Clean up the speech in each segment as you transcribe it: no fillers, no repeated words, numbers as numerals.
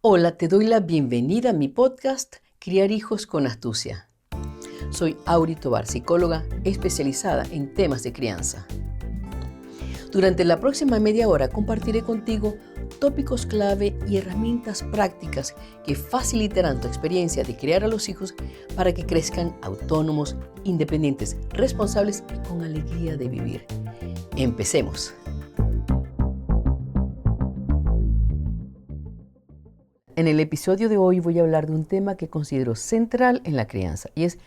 Hola, te doy la bienvenida a mi podcast Criar hijos con astucia. Soy Auri Tobar, psicóloga especializada en temas de crianza. Durante la próxima media hora compartiré contigo tópicos clave y herramientas prácticas que facilitarán tu experiencia de criar a los hijos para que crezcan autónomos, independientes, responsables y con alegría de vivir. Empecemos. En el episodio de hoy voy a hablar de un tema que considero central en la crianza y es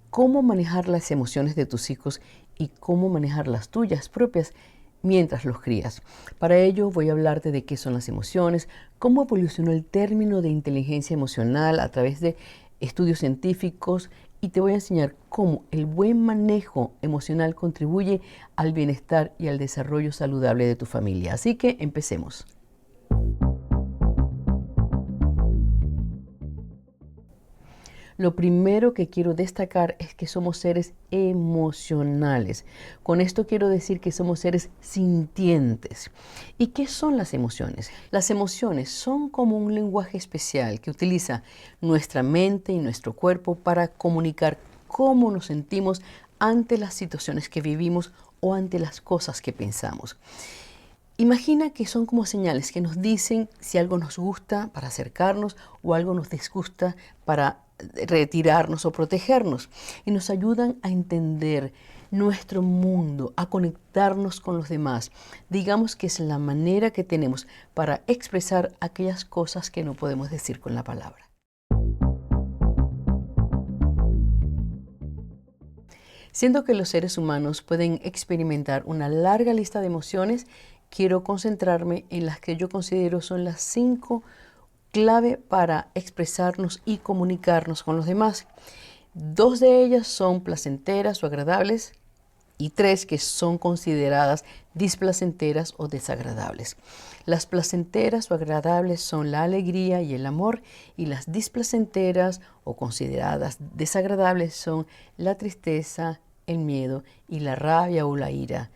cómo manejar las emociones de tus hijos y cómo manejar las tuyas propias mientras los crías. Para ello voy a hablarte de qué son las emociones, cómo evolucionó el término de inteligencia emocional a través de estudios científicos y te voy a enseñar cómo el buen manejo emocional contribuye al bienestar y al desarrollo saludable de tu familia. Así que empecemos. Lo primero que quiero destacar es que somos seres emocionales. Con esto quiero decir que somos seres sintientes. ¿Y qué son las emociones? Las emociones son como un lenguaje especial que utiliza nuestra mente y nuestro cuerpo para comunicar cómo nos sentimos ante las situaciones que vivimos o ante las cosas que pensamos. Imagina que son como señales que nos dicen si algo nos gusta para acercarnos o algo nos disgusta para retirarnos o protegernos y nos ayudan a entender nuestro mundo, a conectarnos con los demás. Digamos que es la manera que tenemos para expresar aquellas cosas que no podemos decir con la palabra. Siendo que los seres humanos pueden experimentar una larga lista de emociones, quiero concentrarme en las que yo considero son las 5 clave para expresarnos y comunicarnos con los demás. 2 de ellas son placenteras o agradables y 3 que son consideradas displacenteras o desagradables. Las placenteras o agradables son la alegría y el amor, y las displacenteras o consideradas desagradables son la tristeza, el miedo y la rabia o la ira.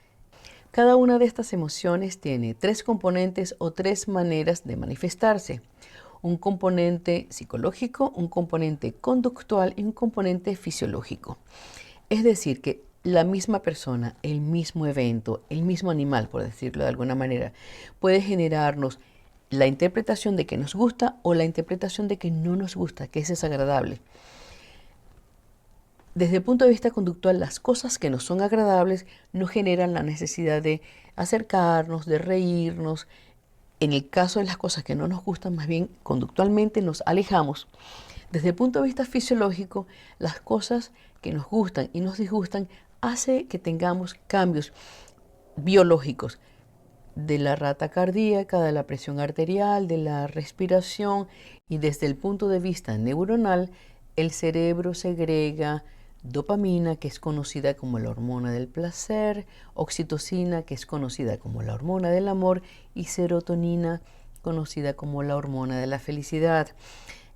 Cada una de estas emociones tiene 3 componentes o 3 maneras de manifestarse. Un componente psicológico, un componente conductual y un componente fisiológico. Es decir, que la misma persona, el mismo evento, el mismo animal, por decirlo de alguna manera, puede generarnos la interpretación de que nos gusta o la interpretación de que no nos gusta, que es desagradable. Desde el punto de vista conductual, las cosas que no son agradables nos generan la necesidad de acercarnos, de reírnos. En el caso de las cosas que no nos gustan, más bien conductualmente nos alejamos. Desde el punto de vista fisiológico, las cosas que nos gustan y nos disgustan hace que tengamos cambios biológicos de la rata cardíaca, de la presión arterial, de la respiración, y desde el punto de vista neuronal, el cerebro segrega dopamina, que es conocida como la hormona del placer, oxitocina, que es conocida como la hormona del amor, y serotonina, conocida como la hormona de la felicidad.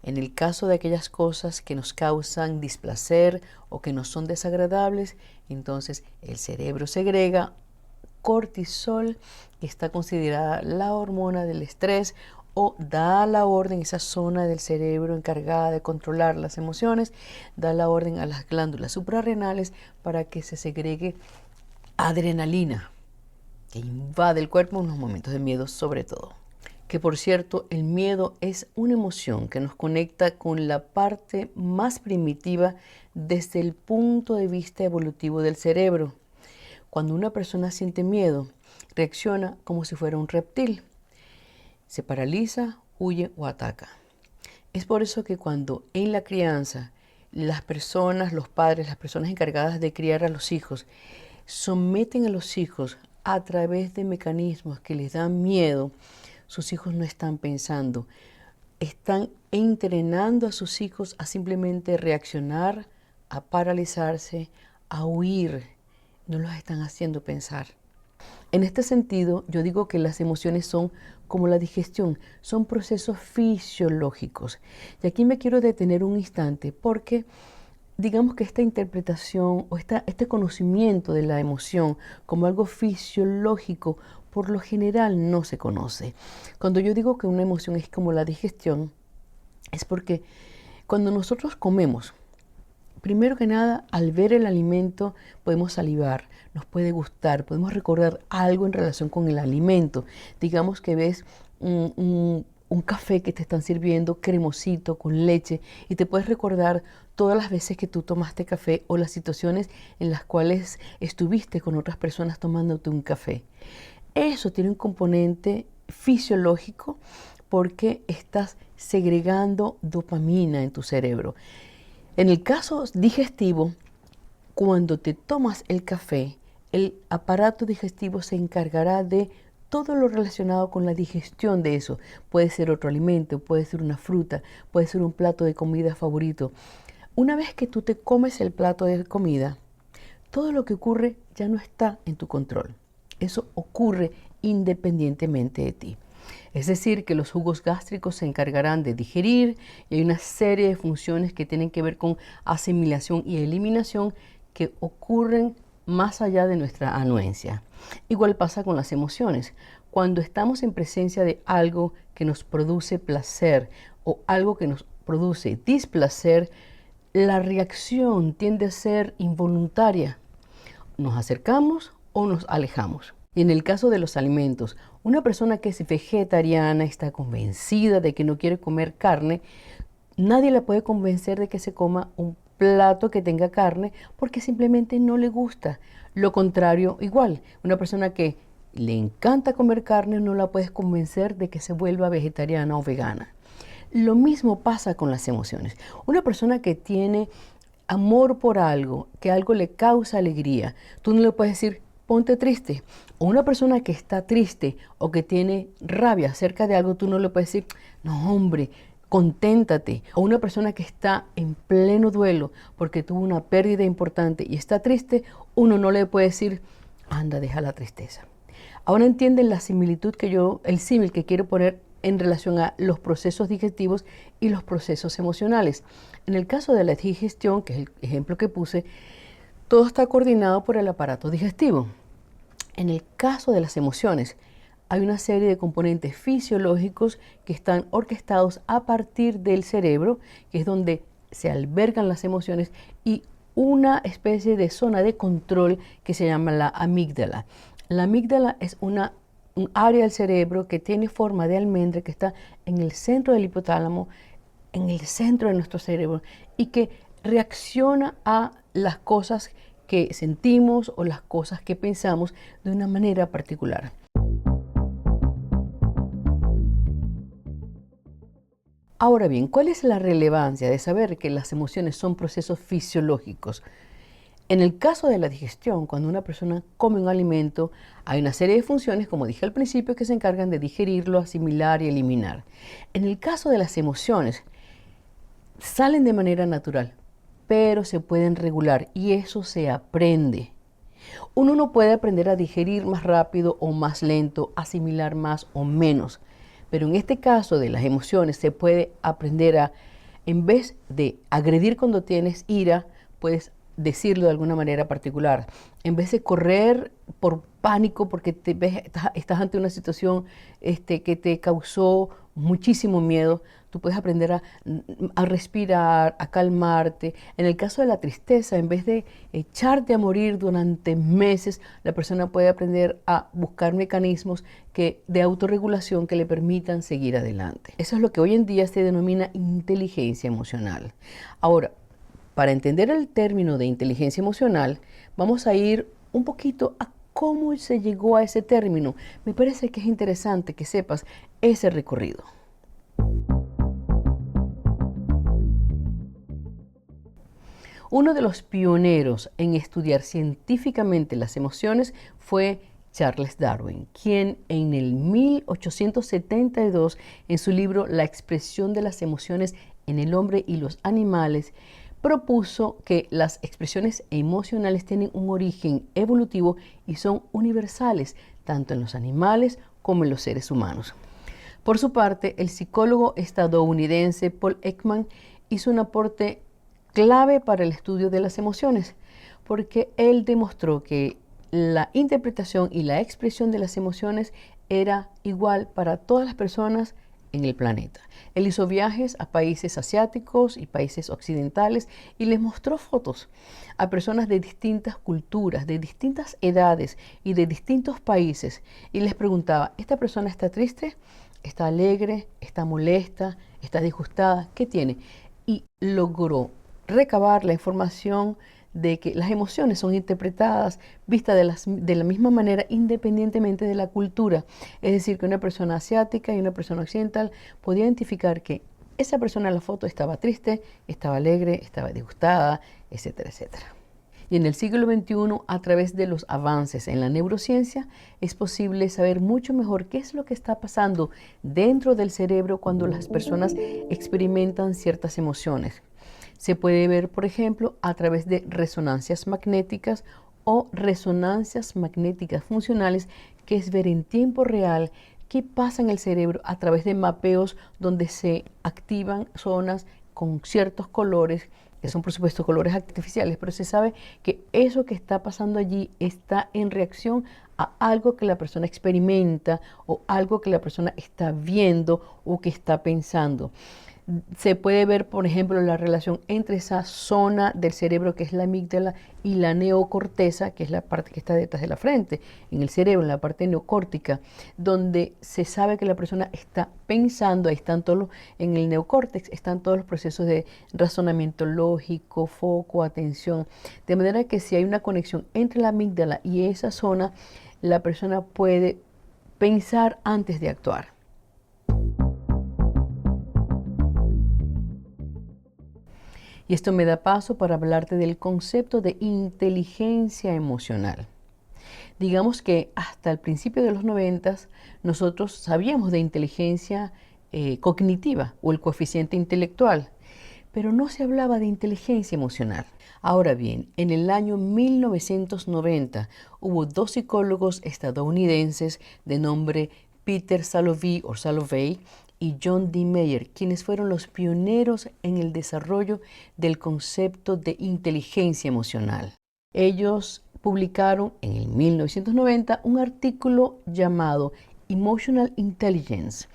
En el caso de aquellas cosas que nos causan displacer o que nos son desagradables, entonces el cerebro segrega cortisol, que está considerada la hormona del estrés, o da la orden, esa zona del cerebro encargada de controlar las emociones, da la orden a las glándulas suprarrenales para que se segregue adrenalina, que invade el cuerpo en los momentos de miedo sobre todo. Que por cierto, el miedo es una emoción que nos conecta con la parte más primitiva desde el punto de vista evolutivo del cerebro. Cuando una persona siente miedo, reacciona como si fuera un reptil. Se paraliza, huye o ataca. Es por eso que cuando en la crianza las personas, los padres, las personas encargadas de criar a los hijos, someten a los hijos a través de mecanismos que les dan miedo, sus hijos no están pensando, están entrenando a sus hijos a simplemente reaccionar, a paralizarse, a huir. No los están haciendo pensar. En este sentido, yo digo que las emociones son como la digestión, son procesos fisiológicos. Y aquí me quiero detener un instante porque digamos que esta interpretación o este conocimiento de la emoción como algo fisiológico por lo general no se conoce. Cuando yo digo que una emoción es como la digestión, Es porque cuando nosotros comemos, primero que nada, al ver el alimento podemos salivar, nos puede gustar, podemos recordar algo en relación con el alimento. Digamos que ves un café que te están sirviendo cremosito con leche y te puedes recordar todas las veces que tú tomaste café o las situaciones en las cuales estuviste con otras personas tomándote un café. Eso tiene un componente fisiológico porque estás segregando dopamina en tu cerebro. En el caso digestivo, cuando te tomas el café, el aparato digestivo se encargará de todo lo relacionado con la digestión de eso. Puede ser otro alimento, puede ser una fruta, puede ser un plato de comida favorito. Una vez que tú te comes el plato de comida, todo lo que ocurre ya no está en tu control. Eso ocurre independientemente de ti. Es decir, que los jugos gástricos se encargarán de digerir y hay una serie de funciones que tienen que ver con asimilación y eliminación que ocurren más allá de nuestra anuencia. Igual pasa con las emociones. Cuando estamos en presencia de algo que nos produce placer o algo que nos produce displacer, la reacción tiende a ser involuntaria. Nos acercamos o nos alejamos. Y en el caso de los alimentos, una persona que es vegetariana está convencida de que no quiere comer carne, nadie la puede convencer de que se coma un plato que tenga carne porque simplemente no le gusta. Lo contrario, igual, una persona que le encanta comer carne no la puedes convencer de que se vuelva vegetariana o vegana. Lo mismo pasa con las emociones. Una persona que tiene amor por algo, que algo le causa alegría, tú no le puedes decir, ponte triste. O una persona que está triste o que tiene rabia acerca de algo, tú no le puedes decir, no hombre, conténtate. O una persona que está en pleno duelo porque tuvo una pérdida importante y está triste, uno no le puede decir, anda, deja la tristeza. Ahora entienden la similitud el símil que quiero poner en relación a los procesos digestivos y los procesos emocionales. En el caso de la digestión, que es el ejemplo que puse, todo está coordinado por el aparato digestivo. En el caso de las emociones, hay una serie de componentes fisiológicos que están orquestados a partir del cerebro, que es donde se albergan las emociones, y una especie de zona de control que se llama la amígdala. La amígdala es un área del cerebro que tiene forma de almendra, que está en el centro del hipotálamo, en el centro de nuestro cerebro, y que reacciona a las cosas que sentimos o las cosas que pensamos de una manera particular. Ahora bien, ¿cuál es la relevancia de saber que las emociones son procesos fisiológicos? En el caso de la digestión, cuando una persona come un alimento, hay una serie de funciones, como dije al principio, que se encargan de digerirlo, asimilar y eliminar. En el caso de las emociones, salen de manera natural, pero se pueden regular y eso se aprende. Uno no puede aprender a digerir más rápido o más lento, asimilar más o menos, pero en este caso de las emociones se puede aprender a, en vez de agredir cuando tienes ira, puedes decirlo de alguna manera particular. En vez de correr por pánico porque estás ante una situación que te causó muchísimo miedo, tú puedes aprender a respirar, a calmarte. En el caso de la tristeza, en vez de echarte a morir durante meses, la persona puede aprender a buscar mecanismos de autorregulación que le permitan seguir adelante. Eso es lo que hoy en día se denomina inteligencia emocional. Ahora, para entender el término de inteligencia emocional, vamos a ir un poquito a cómo se llegó a ese término. Me parece que es interesante que sepas ese recorrido. Uno de los pioneros en estudiar científicamente las emociones fue Charles Darwin, quien en el 1872, en su libro La expresión de las emociones en el hombre y los animales, propuso que las expresiones emocionales tienen un origen evolutivo y son universales, tanto en los animales como en los seres humanos. Por su parte, el psicólogo estadounidense Paul Ekman hizo un aporte clave para el estudio de las emociones, porque él demostró que la interpretación y la expresión de las emociones era igual para todas las personas en el planeta. Él hizo viajes a países asiáticos y países occidentales y les mostró fotos a personas de distintas culturas, de distintas edades y de distintos países. Y les preguntaba, ¿esta persona está triste? ¿Está alegre? ¿Está molesta? ¿Está disgustada? ¿Qué tiene? Y logró recabar la información de que las emociones son interpretadas, vistas de la misma manera independientemente de la cultura. Es decir, que una persona asiática y una persona occidental podía identificar que esa persona en la foto estaba triste, estaba alegre, estaba disgustada, etcétera, etcétera. Y en el siglo XXI, a través de los avances en la neurociencia, es posible saber mucho mejor qué es lo que está pasando dentro del cerebro cuando las personas experimentan ciertas emociones. Se puede ver, por ejemplo, a través de resonancias magnéticas o resonancias magnéticas funcionales, que es ver en tiempo real qué pasa en el cerebro a través de mapeos donde se activan zonas con ciertos colores, que son por supuesto colores artificiales, pero se sabe que eso que está pasando allí está en reacción a algo que la persona experimenta o algo que la persona está viendo o que está pensando. Se puede ver, por ejemplo, la relación entre esa zona del cerebro que es la amígdala y la neocorteza, que es la parte que está detrás de la frente, en el cerebro, en la parte neocórtica, donde se sabe que la persona está pensando, ahí están todos en el neocórtex están todos los procesos de razonamiento lógico, foco, atención, de manera que si hay una conexión entre la amígdala y esa zona, la persona puede pensar antes de actuar. Y esto me da paso para hablarte del concepto de inteligencia emocional. Digamos que hasta el principio de los 90 nosotros sabíamos de inteligencia cognitiva o el coeficiente intelectual, pero no se hablaba de inteligencia emocional. Ahora bien, en el año 1990 hubo dos psicólogos estadounidenses de nombre Peter Salovey y John D. Mayer, quienes fueron los pioneros en el desarrollo del concepto de inteligencia emocional. Ellos publicaron en el 1990 un artículo llamado Emotional Intelligence,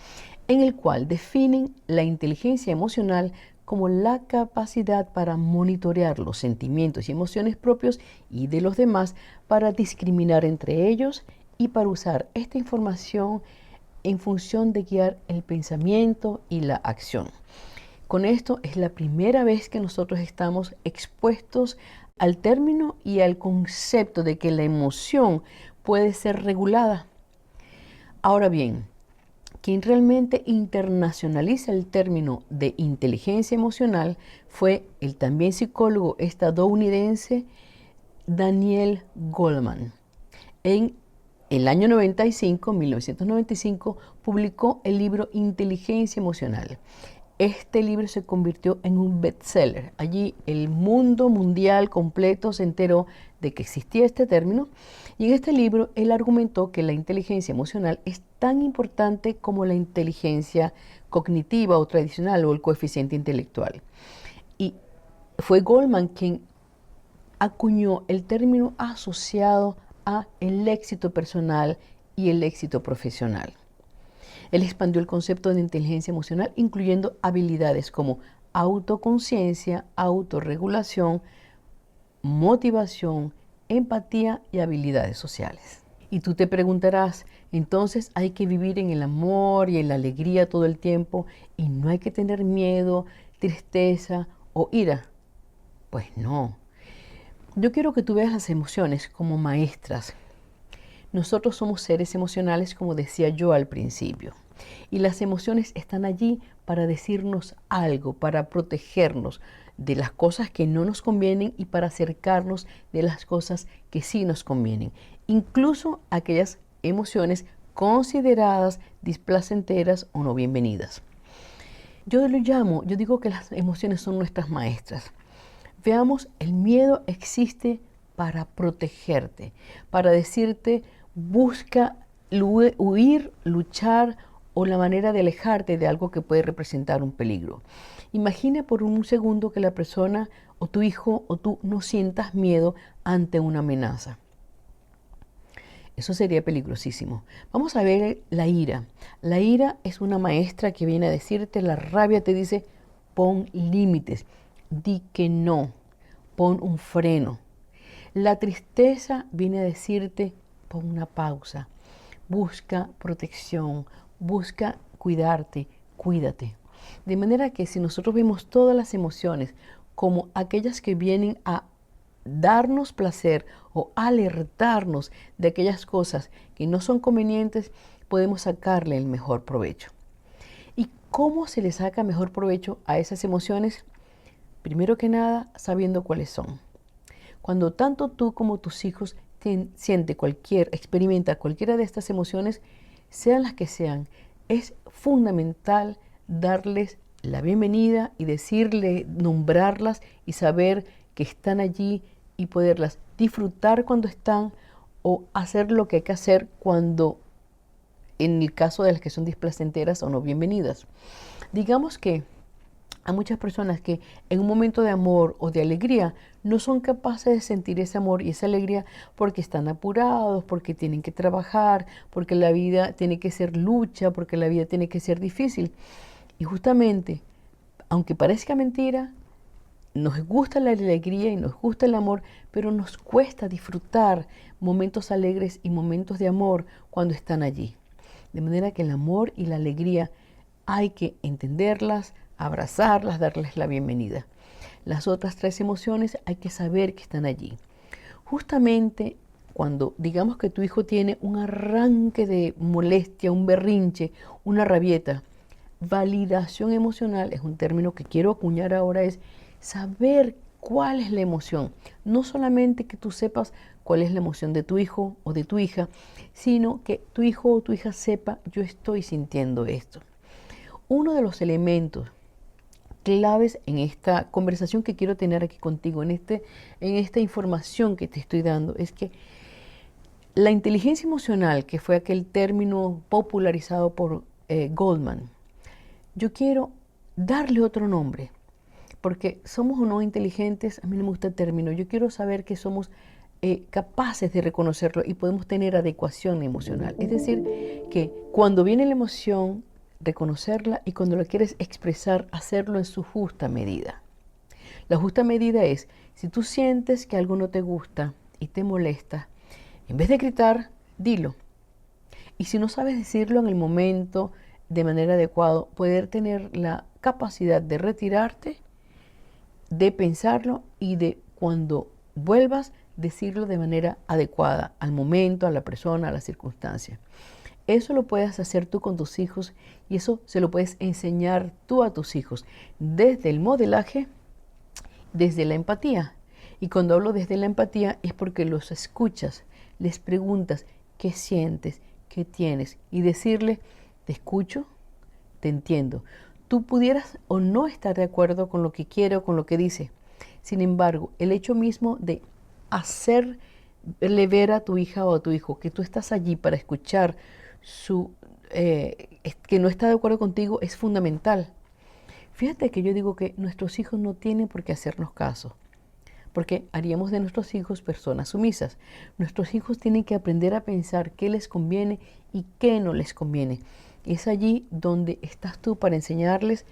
en el cual definen la inteligencia emocional como la capacidad para monitorear los sentimientos y emociones propios y de los demás, para discriminar entre ellos y para usar esta información en función de guiar el pensamiento y la acción. Con esto es la primera vez que nosotros estamos expuestos al término y al concepto de que la emoción puede ser regulada. Ahora bien, quien realmente internacionaliza el término de inteligencia emocional fue el también psicólogo estadounidense Daniel Goleman. En el año 1995, publicó el libro Inteligencia Emocional. Este libro se convirtió en un bestseller. Allí el mundo mundial completo se enteró de que existía este término, y en este libro él argumentó que la inteligencia emocional es tan importante como la inteligencia cognitiva o tradicional o el coeficiente intelectual. Y fue Goleman quien acuñó el término asociado a el éxito personal y el éxito profesional. Él expandió el concepto de inteligencia emocional, incluyendo habilidades como autoconciencia, autorregulación, motivación, empatía y habilidades sociales. Y tú te preguntarás, entonces hay que vivir en el amor y en la alegría todo el tiempo y no hay que tener miedo, tristeza o ira. Pues no. Yo quiero que tú veas las emociones como maestras. Nosotros somos seres emocionales, como decía yo al principio, y las emociones están allí para decirnos algo, para protegernos de las cosas que no nos convienen y para acercarnos de las cosas que sí nos convienen, incluso aquellas emociones consideradas displacenteras o no bienvenidas. Yo digo que las emociones son nuestras maestras. Veamos, el miedo existe para protegerte, para decirte busca huir, luchar o la manera de alejarte de algo que puede representar un peligro. Imagina por un segundo que la persona o tu hijo o tú no sientas miedo ante una amenaza. Eso sería peligrosísimo. Vamos a ver la ira. La ira es una maestra que viene a decirte, la rabia te dice, pon límites, di que no, pon un freno. La tristeza viene a decirte, pon una pausa, busca protección, busca cuidarte, cuídate. De manera que si nosotros vemos todas las emociones como aquellas que vienen a darnos placer o alertarnos de aquellas cosas que no son convenientes, podemos sacarle el mejor provecho. ¿Y cómo se le saca mejor provecho a esas emociones? Primero que nada, sabiendo cuáles son. Cuando tanto tú como tus hijos experimenta cualquiera de estas emociones, sean las que sean, es fundamental darles la bienvenida y decirle, nombrarlas y saber que están allí y poderlas disfrutar cuando están o hacer lo que hay que hacer cuando, en el caso de las que son displacenteras o no bienvenidas. Digamos que hay muchas personas que en un momento de amor o de alegría no son capaces de sentir ese amor y esa alegría porque están apurados, porque tienen que trabajar, porque la vida tiene que ser lucha, porque la vida tiene que ser difícil. Y justamente, aunque parezca mentira, nos gusta la alegría y nos gusta el amor, pero nos cuesta disfrutar momentos alegres y momentos de amor cuando están allí. De manera que el amor y la alegría hay que entenderlas, abrazarlas, darles la bienvenida. Las otras tres emociones hay que saber que están allí. Justamente cuando digamos que tu hijo tiene un arranque de molestia, un berrinche, una rabieta, validación emocional es un término que quiero acuñar ahora, es saber cuál es la emoción. No solamente que tú sepas cuál es la emoción de tu hijo o de tu hija, sino que tu hijo o tu hija sepa, yo estoy sintiendo esto. Uno de los elementos claves en esta conversación que quiero tener aquí contigo, en esta información que te estoy dando, es que la inteligencia emocional, que fue aquel término popularizado por Goldman, yo quiero darle otro nombre, porque somos o no inteligentes, a mí no me gusta el término, yo quiero saber que somos capaces de reconocerlo y podemos tener adecuación emocional. Es decir, que cuando viene la emoción, reconocerla y cuando la quieres expresar, hacerlo en su justa medida. La justa medida es, si tú sientes que algo no te gusta y te molesta, en vez de gritar, dilo. Y si no sabes decirlo en el momento de manera adecuada, poder tener la capacidad de retirarte, de pensarlo y de cuando vuelvas decirlo de manera adecuada al momento, a la persona, a la circunstancia. Eso lo puedes hacer tú con tus hijos y eso se lo puedes enseñar tú a tus hijos desde el modelaje, desde la empatía. Y cuando hablo desde la empatía es porque los escuchas, les preguntas qué sientes, qué tienes y decirle, te escucho, te entiendo. Tú pudieras o no estar de acuerdo con lo que quiere o con lo que dice. Sin embargo, el hecho mismo de hacerle ver a tu hija o a tu hijo que tú estás allí para escuchar que no está de acuerdo contigo es fundamental. Fíjate que yo digo que nuestros hijos no tienen por qué hacernos caso, porque haríamos de nuestros hijos personas sumisas. Nuestros hijos tienen que aprender a pensar qué les conviene y qué no les conviene. Es allí donde estás tú para enseñarles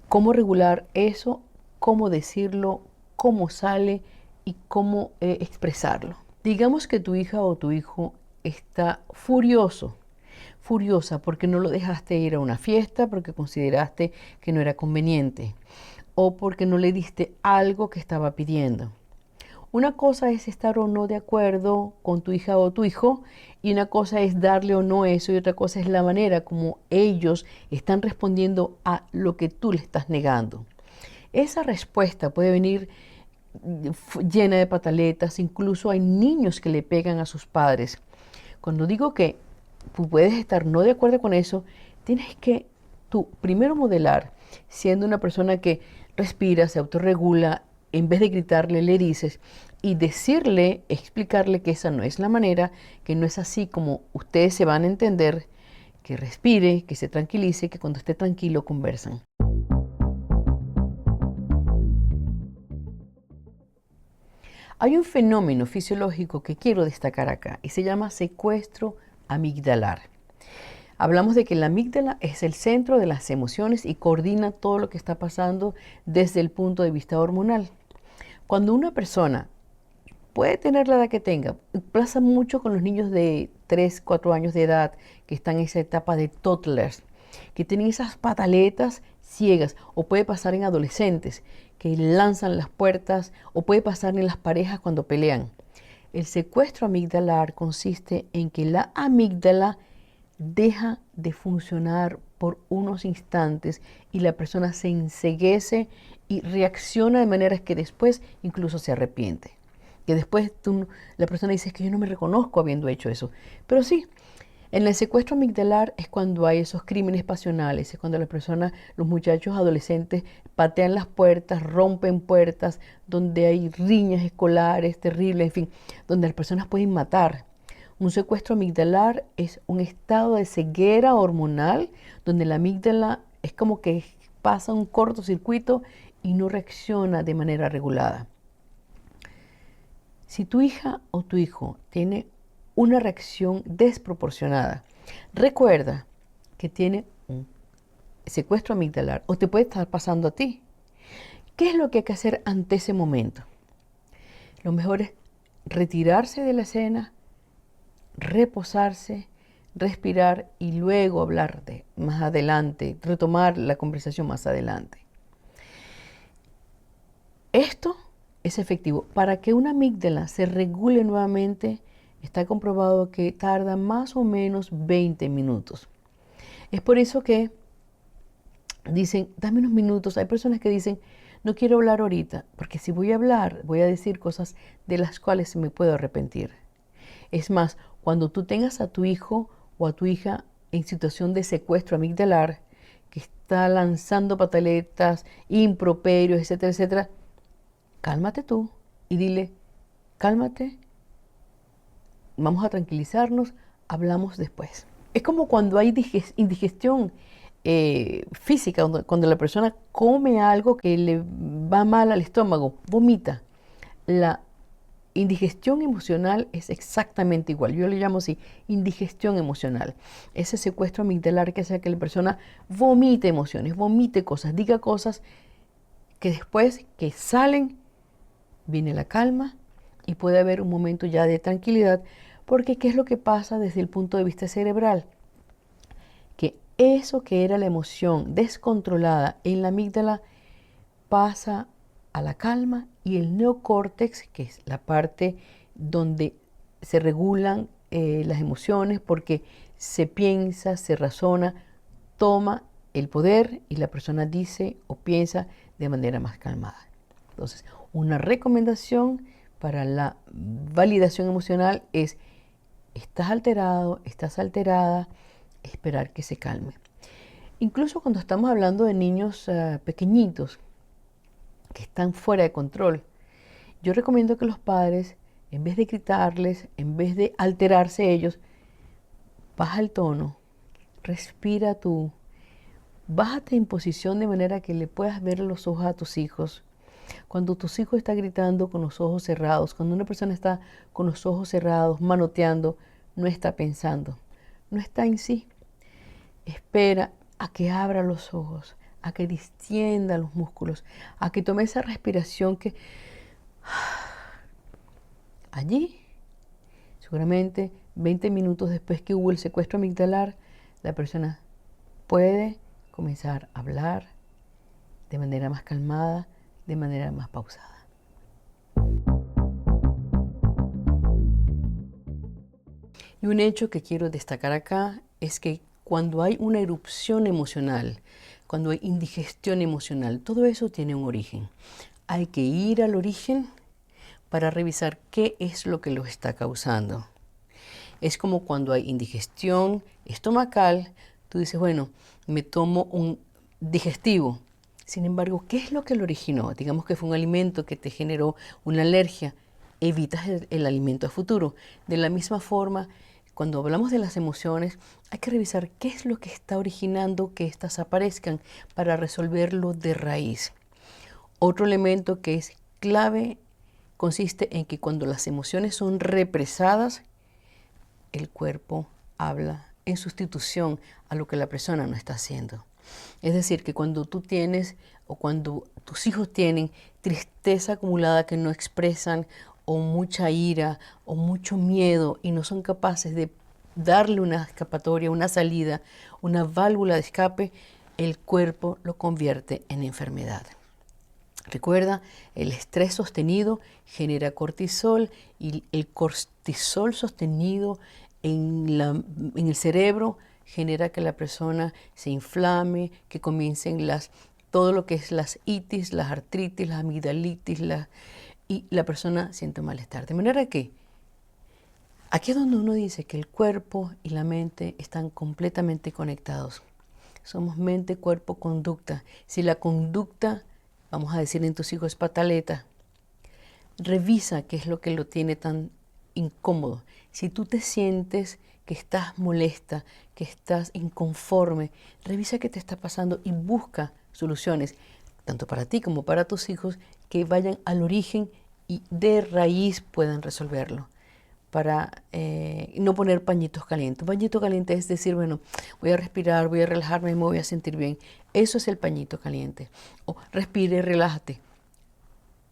cómo regular eso, cómo decirlo, cómo sale y cómo expresarlo. Digamos que tu hija o tu hijo está furiosa porque no lo dejaste ir a una fiesta, porque consideraste que no era conveniente o porque no le diste algo que estaba pidiendo. Una cosa es estar o no de acuerdo con tu hija o tu hijo y una cosa es darle o no eso y otra cosa es la manera como ellos están respondiendo a lo que tú le estás negando. Esa respuesta puede venir llena de pataletas, incluso hay niños que le pegan a sus padres. Cuando digo que puedes estar no de acuerdo con eso, tienes que tú primero modelar, siendo una persona que respira, se autorregula, en vez de gritarle, le dices y decirle, explicarle que esa no es la manera, que no es así como ustedes se van a entender, que respire, que se tranquilice, que cuando esté tranquilo conversan. Hay un fenómeno fisiológico que quiero destacar acá y se llama secuestro amigdalar. Hablamos de que la amígdala es el centro de las emociones y coordina todo lo que está pasando desde el punto de vista hormonal. Cuando una persona puede tener la edad que tenga, pasa mucho con los niños de 3, 4 años de edad que están en esa etapa de toddlers, que tienen esas pataletas ciegas, o puede pasar en adolescentes que lanzan las puertas, o puede pasar en las parejas cuando pelean. El secuestro amigdalar consiste en que la amígdala deja de funcionar por unos instantes y la persona se enceguece y reacciona de maneras que después incluso se arrepiente. Que después la persona dice que yo no me reconozco habiendo hecho eso. Pero sí, en el secuestro amigdalar es cuando hay esos crímenes pasionales, es cuando las personas, los muchachos adolescentes patean las puertas, rompen puertas, donde hay riñas escolares terribles, en fin, donde las personas pueden matar. Un secuestro amigdalar es un estado de ceguera hormonal donde la amígdala es como que pasa un cortocircuito y no reacciona de manera regulada. Si tu hija o tu hijo tiene una reacción desproporcionada, recuerda que tiene un secuestro amigdalar o te puede estar pasando a ti. ¿Qué es lo que hay que hacer ante ese momento? Lo mejor es retirarse de la escena, reposarse, respirar y luego hablar más adelante, retomar la conversación más adelante. Esto es efectivo. Para que una amígdala se regule nuevamente, está comprobado que tarda más o menos 20 minutos. Es por eso que dicen, dame unos minutos. Hay personas que dicen, no quiero hablar ahorita, porque si voy a hablar, voy a decir cosas de las cuales me puedo arrepentir. Es más, cuando tú tengas a tu hijo o a tu hija en situación de secuestro amigdalar, que está lanzando pataletas, improperios, etcétera, etcétera, cálmate tú y dile, cálmate, vamos a tranquilizarnos, hablamos después. Es como cuando hay indigestión física, cuando la persona come algo que le va mal al estómago, vomita. La indigestión emocional es exactamente igual. Yo le llamo así, indigestión emocional. Ese secuestro amigdalar que hace que la persona vomite emociones, vomite cosas, diga cosas que después que salen, viene la calma y puede haber un momento ya de tranquilidad, porque ¿qué es lo que pasa desde el punto de vista cerebral? Que eso que era la emoción descontrolada en la amígdala pasa a la calma y el neocórtex, que es la parte donde se regulan las emociones porque se piensa, se razona, toma el poder y la persona dice o piensa de manera más calmada. Entonces, una recomendación para la validación emocional es, estás alterado, estás alterada, esperar que se calme. Incluso cuando estamos hablando de niños pequeñitos que están fuera de control, yo recomiendo que los padres, en vez de gritarles, en vez de alterarse ellos, baja el tono, respira tú, bájate en posición de manera que le puedas ver los ojos a tus hijos. Cuando tus hijos están gritando con los ojos cerrados, cuando una persona está con los ojos cerrados, manoteando, no está pensando, no está en sí. Espera a que abra los ojos, a que distienda los músculos, a que tome esa respiración que allí, seguramente 20 minutos después que hubo el secuestro amigdalar, la persona puede comenzar a hablar de manera más calmada, de manera más pausada. Y un hecho que quiero destacar acá es que cuando hay una erupción emocional, cuando hay indigestión emocional, todo eso tiene un origen. Hay que ir al origen para revisar qué es lo que lo está causando. Es como cuando hay indigestión estomacal, tú dices, bueno, me tomo un digestivo. Sin embargo, ¿qué es lo que lo originó? Digamos que fue un alimento que te generó una alergia. Evitas el alimento a futuro. De la misma forma, cuando hablamos de las emociones, hay que revisar qué es lo que está originando que éstas aparezcan para resolverlo de raíz. Otro elemento que es clave consiste en que cuando las emociones son represadas, el cuerpo habla en sustitución a lo que la persona no está haciendo. Es decir, que cuando tú tienes o cuando tus hijos tienen tristeza acumulada que no expresan, o mucha ira o mucho miedo y no son capaces de darle una escapatoria, una salida, una válvula de escape, el cuerpo lo convierte en enfermedad. Recuerda, el estrés sostenido genera cortisol y el cortisol sostenido en el cerebro genera que la persona se inflame, que comiencen todo lo que es las itis, las artritis, las amigdalitis, y la persona siente malestar. De manera que aquí es donde uno dice que el cuerpo y la mente están completamente conectados. Somos mente, cuerpo, conducta. Si la conducta, vamos a decir en tus hijos, es pataleta, revisa qué es lo que lo tiene tan incómodo. Si tú te sientes que estás molesta, que estás inconforme, revisa qué te está pasando y busca soluciones, tanto para ti como para tus hijos, que vayan al origen y de raíz puedan resolverlo. Para no poner pañitos calientes. Pañito caliente es decir, bueno, voy a respirar, voy a relajarme y me voy a sentir bien. Eso es el pañito caliente. O respire, relájate.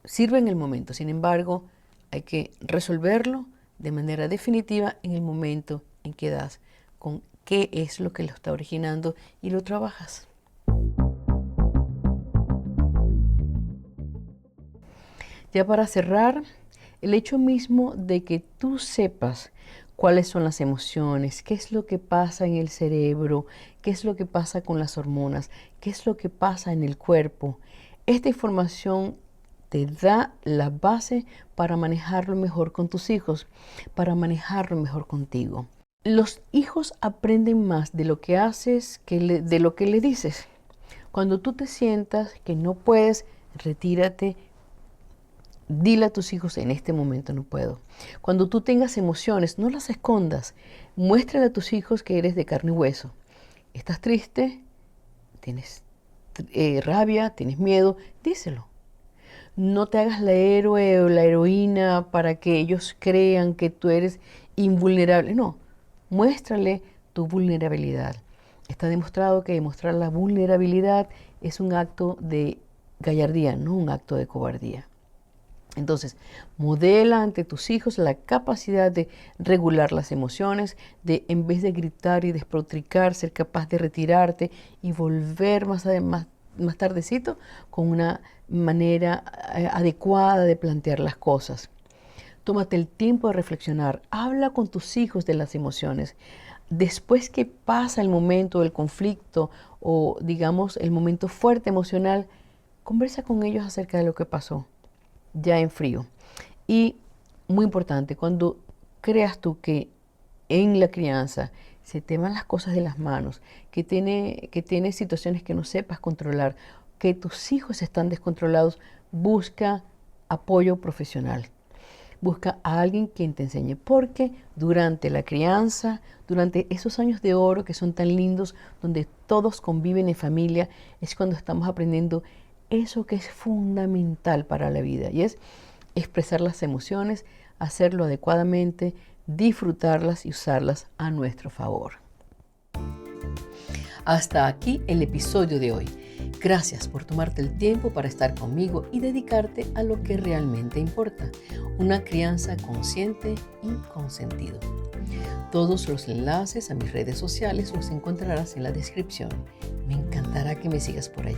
Sirve en el momento, sin embargo, hay que resolverlo de manera definitiva en el momento en que das con qué es lo que lo está originando y lo trabajas. Ya para cerrar, el hecho mismo de que tú sepas cuáles son las emociones, qué es lo que pasa en el cerebro, qué es lo que pasa con las hormonas, qué es lo que pasa en el cuerpo, esta información te da la base para manejarlo mejor con tus hijos, para manejarlo mejor contigo. Los hijos aprenden más de lo que haces que de lo que le dices. Cuando tú te sientas que no puedes, retírate. Dile a tus hijos, en este momento no puedo. Cuando tú tengas emociones, no las escondas. Muéstrale a tus hijos que eres de carne y hueso. ¿Estás triste? ¿Tienes rabia? ¿Tienes miedo? Díselo. No te hagas la héroe o la heroína para que ellos crean que tú eres invulnerable. No, muéstrale tu vulnerabilidad. Está demostrado que demostrar la vulnerabilidad es un acto de gallardía, no un acto de cobardía. Entonces, modela ante tus hijos la capacidad de regular las emociones, de en vez de gritar y despotricar, ser capaz de retirarte y volver más tardecito con una manera adecuada de plantear las cosas. Tómate el tiempo de reflexionar, habla con tus hijos de las emociones. Después que pasa el momento del conflicto o digamos el momento fuerte emocional, conversa con ellos acerca de lo que pasó. Ya en frío. Y muy importante, cuando creas tú que en la crianza se te van las cosas de las manos, que tienes situaciones que no sepas controlar, que tus hijos están descontrolados, busca apoyo profesional. Busca a alguien quien te enseñe, porque durante la crianza, durante esos años de oro que son tan lindos, donde todos conviven en familia, es cuando estamos aprendiendo eso que es fundamental para la vida, y es expresar las emociones, hacerlo adecuadamente, disfrutarlas y usarlas a nuestro favor. Hasta aquí el episodio de hoy. Gracias por tomarte el tiempo para estar conmigo y dedicarte a lo que realmente importa, una crianza consciente y con sentido. Todos los enlaces a mis redes sociales los encontrarás en la descripción. Me encantará que me sigas por allí.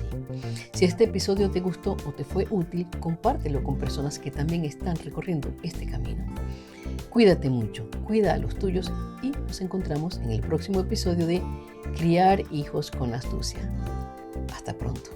Si este episodio te gustó o te fue útil, compártelo con personas que también están recorriendo este camino. Cuídate mucho, cuida a los tuyos y nos encontramos en el próximo episodio de Criar hijos con astucia. Hasta pronto.